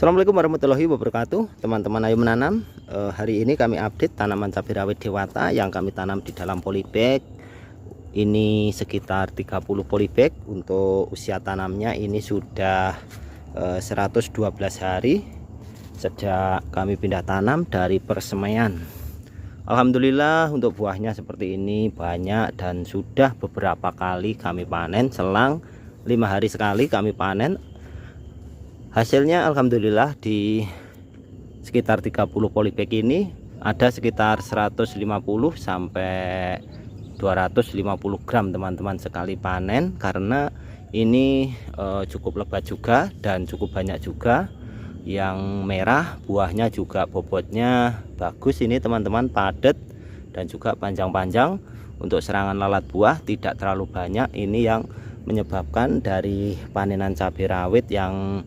Assalamualaikum warahmatullahi wabarakatuh, teman-teman ayo menanam. Hari ini kami update tanaman cabai rawit dewata yang kami tanam di dalam polybag. Ini sekitar 30 polybag. Untuk usia tanamnya ini sudah 112 hari sejak kami pindah tanam dari persemaian. Alhamdulillah untuk buahnya seperti ini banyak dan sudah beberapa kali kami panen. Selang 5 hari sekali kami panen. Hasilnya alhamdulillah di sekitar 30 polybag ini ada sekitar 150 sampai 250 gram teman-teman sekali panen, karena ini cukup lebat juga dan cukup banyak juga yang merah. Buahnya juga bobotnya bagus ini teman-teman, padat dan juga panjang-panjang. Untuk serangan lalat buah tidak terlalu banyak. Ini yang menyebabkan dari panenan cabai rawit yang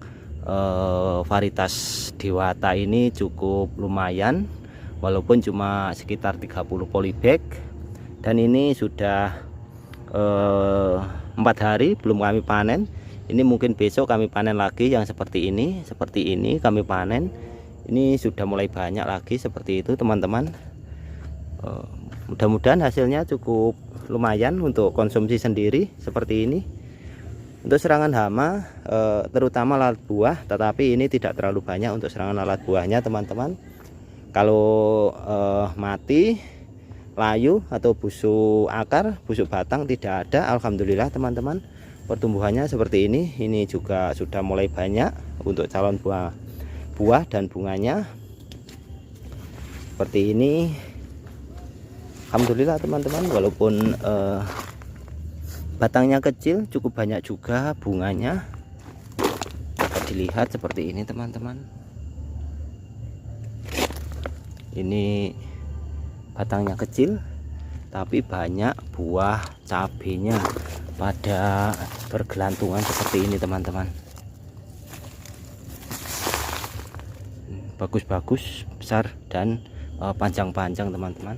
varietas dewata ini cukup lumayan, walaupun cuma sekitar 30 polybag. Dan ini sudah 4 hari belum kami panen. Ini mungkin besok kami panen lagi yang seperti ini kami panen. Ini sudah mulai banyak lagi seperti itu teman-teman. Mudah-mudahan hasilnya cukup lumayan untuk konsumsi sendiri seperti ini. Untuk serangan hama terutama lalat buah, tetapi ini tidak terlalu banyak untuk serangan lalat buahnya teman-teman. Kalau mati, layu atau busuk akar, busuk batang tidak ada, alhamdulillah teman-teman. Pertumbuhannya seperti ini juga sudah mulai banyak untuk calon buah dan bunganya seperti ini. Alhamdulillah teman-teman, walaupun batangnya kecil, cukup banyak juga bunganya. Dapat dilihat seperti ini teman-teman. Ini batangnya kecil tapi banyak buah cabenya pada bergelantungan seperti ini teman-teman. Bagus-bagus, besar dan panjang-panjang teman-teman.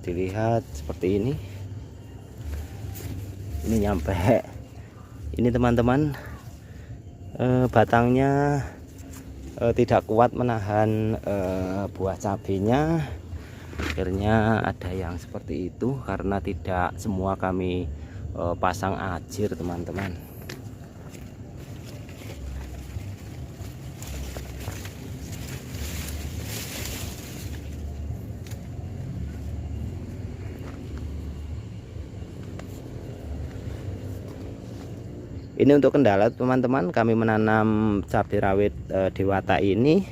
Dilihat seperti ini. Ini nyampe ini teman-teman, batangnya tidak kuat menahan buah cabenya. Akhirnya ada yang seperti itu karena tidak semua kami pasang ajir teman-teman. Ini untuk kendala teman-teman, kami menanam cabai rawit dewata ini.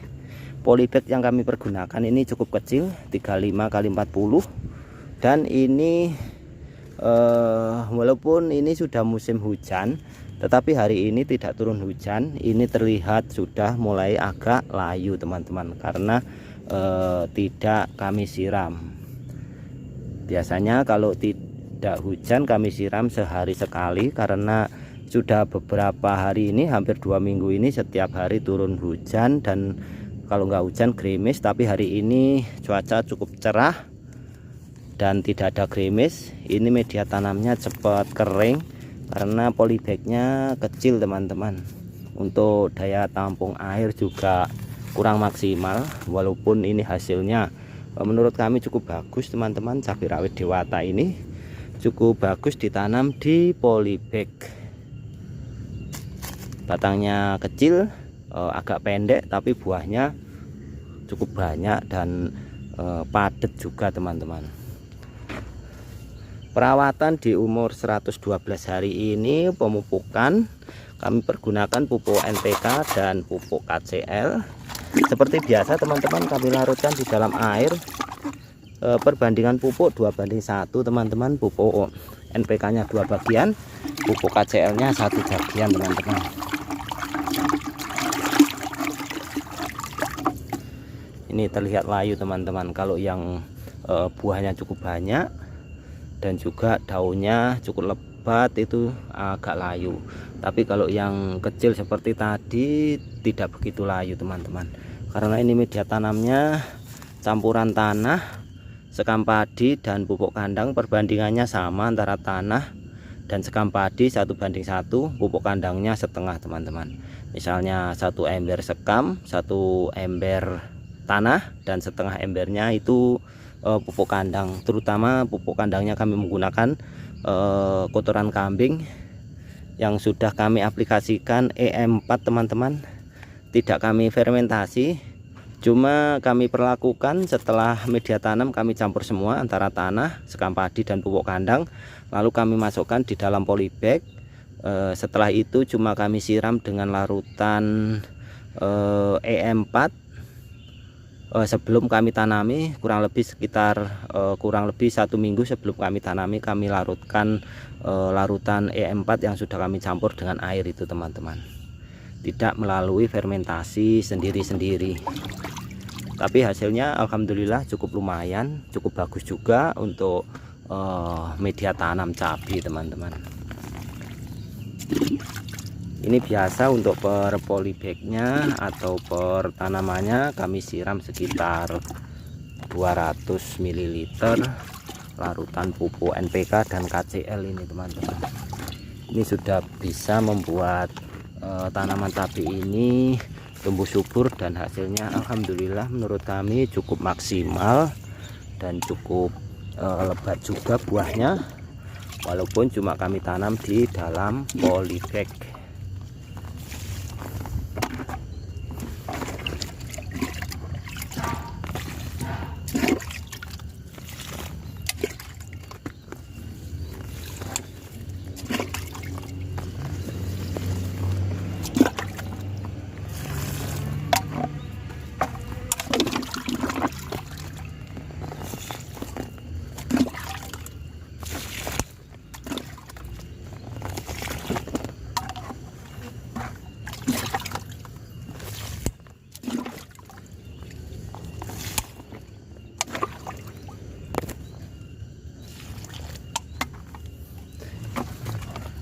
Polybag yang kami pergunakan ini cukup kecil, 35 x 40. Dan ini walaupun ini sudah musim hujan, tetapi hari ini tidak turun hujan. Ini terlihat sudah mulai agak layu teman-teman, karena tidak kami siram. Biasanya kalau tidak hujan kami siram sehari sekali, karena sudah beberapa hari ini, hampir 2 minggu ini setiap hari turun hujan, dan kalau nggak hujan gerimis. Tapi hari ini cuaca cukup cerah dan tidak ada gerimis. Ini media tanamnya cepat kering karena polybagnya kecil teman-teman. Untuk daya tampung air juga kurang maksimal, walaupun ini hasilnya menurut kami cukup bagus teman-teman. Cabai rawit dewata ini cukup bagus ditanam di polybag. Batangnya kecil, agak pendek, tapi buahnya cukup banyak dan padat juga teman-teman. Perawatan di umur 112 hari ini, pemupukan kami pergunakan pupuk NPK dan pupuk KCL. Seperti biasa teman-teman, kami larutkan di dalam air. Perbandingan pupuk 2:1 teman-teman. Pupuk NPK nya 2 bagian, pupuk KCL nya 1 bagian teman-teman. Ini terlihat layu teman-teman. Kalau yang buahnya cukup banyak dan juga daunnya cukup lebat itu agak layu. Tapi kalau yang kecil seperti tadi tidak begitu layu teman-teman, karena ini media tanamnya campuran tanah, sekam padi dan pupuk kandang. Perbandingannya sama antara tanah dan sekam padi 1:1, pupuk kandangnya setengah teman-teman. Misalnya 1 ember sekam, 1 ember tanah, dan setengah embernya itu pupuk kandang. Terutama pupuk kandangnya kami menggunakan kotoran kambing yang sudah kami aplikasikan EM4 teman-teman. Tidak kami fermentasi, cuma kami perlakukan setelah media tanam kami campur semua antara tanah, sekam padi, dan pupuk kandang, lalu kami masukkan di dalam polybag. Setelah itu cuma kami siram dengan larutan EM4 sebelum kami tanami, kurang lebih 1 minggu sebelum kami tanami, kami larutkan larutan EM4 yang sudah kami campur dengan air itu teman-teman. Tidak melalui fermentasi sendiri-sendiri, tapi hasilnya alhamdulillah cukup lumayan, cukup bagus juga untuk media tanam cabai teman-teman. Ini biasa untuk per polybagnya atau per tanamannya kami siram sekitar 200 ml larutan pupuk NPK dan KCL ini teman-teman. Ini sudah bisa membuat tanaman cabai ini tumbuh subur dan hasilnya alhamdulillah menurut kami cukup maksimal dan cukup lebat juga buahnya, walaupun cuma kami tanam di dalam polybag.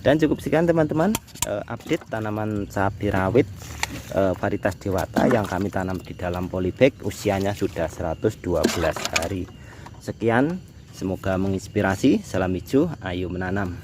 Dan cukup sekian teman-teman update tanaman cabai rawit varietas Dewata yang kami tanam di dalam polybag, usianya sudah 112 hari. Sekian, semoga menginspirasi. Salam hijau, ayo menanam.